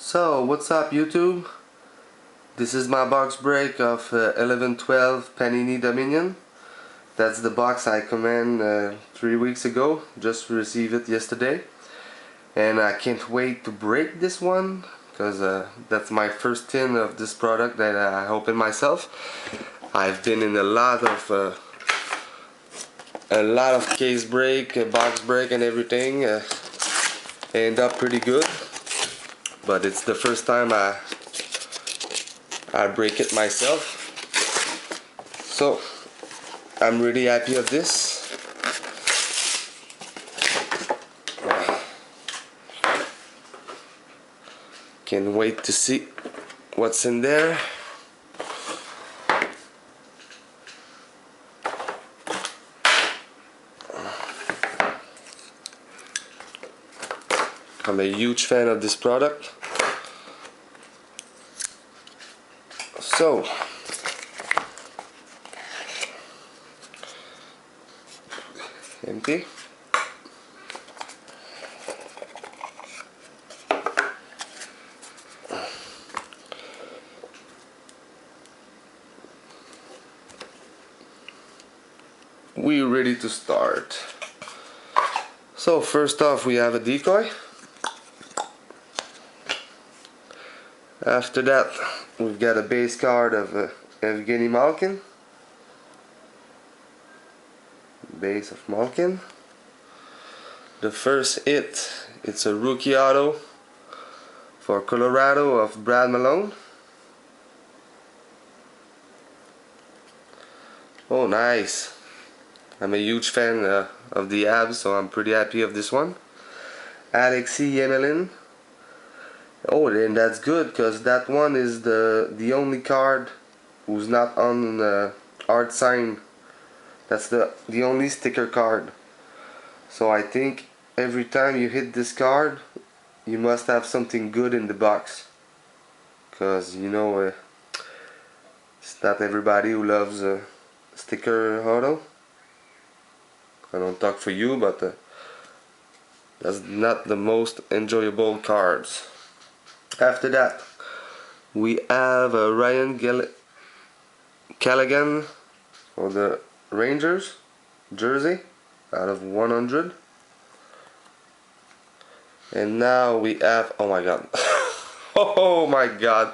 So, what's up YouTube? This is my box break of 11-12 Panini Dominion. That's the box I command 3 weeks ago. Just received it yesterday. And I can't wait to break this one, because that's my first tin of this product that I open myself. I've been in a lot of case break, box break and everything. End up pretty good. But it's the first time I break it myself, so I'm really happy of this. Can't wait to see what's in there. I'm a huge fan of this product. So, empty. We're ready to start. So first off, we have a decoy. After that, we've got a base card of Evgeny Malkin. Base of Malkin. The first hit, it's a rookie auto for Colorado of Brad Malone. Oh, nice. I'm a huge fan of the Avs, so I'm pretty happy of this one. Alexei Yemelin. Oh, then that's good, because that one is the only card who's not on art sign. That's the only sticker card. So I think every time you hit this card, you must have something good in the box, because you know it's not everybody who loves sticker auto. I don't talk for you, but that's not the most enjoyable cards. After that, we have Ryan Callaghan for the Rangers jersey out of 100. And now we have, oh my god, oh my god,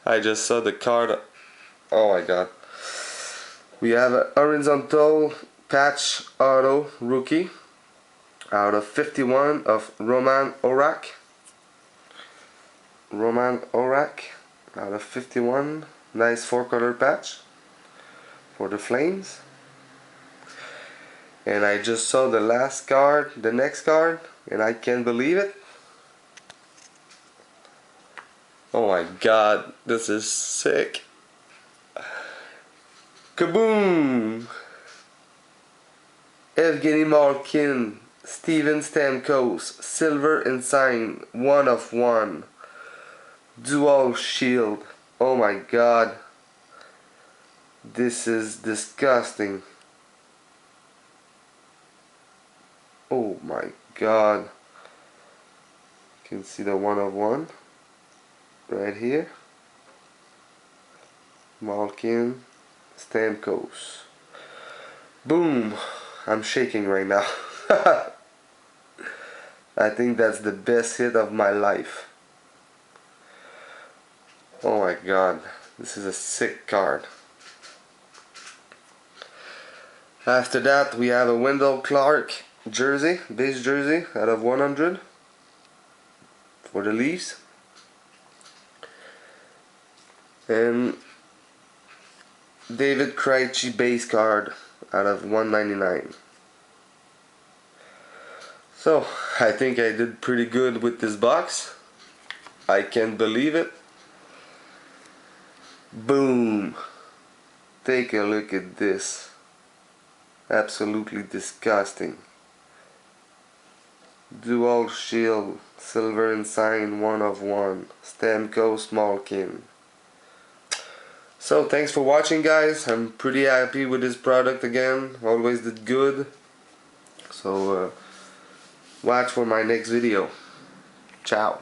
I just saw the card, oh my god. We have a horizontal patch auto rookie out of 51 of Roman Orak. Out of 51. Nice 4-color patch for the Flames. And I just saw the last card, the next card, and I can't believe it. Oh my god, this is sick. Kaboom! Evgeny Malkin, Steven Stamkos, silver and sign, 1 of 1. Dual shield. Oh my god. This is disgusting. Oh my god. You can see the 1 of 1 right here. Malkin, Stamkos. Boom. I'm shaking right now. I think that's the best hit of my life. Oh my god, this is a sick card. After that, we have a Wendell Clark jersey, base jersey out of 100 for the Leafs. And David Krejci base card out of 199. So I think I did pretty good with this box. I can't believe it. Boom! Take a look at this. Absolutely disgusting. Dual shield, silver and sign, 1 of 1. Stamkos Malkin. So thanks for watching, guys. I'm pretty happy with this product again. Always did good. So watch for my next video. Ciao.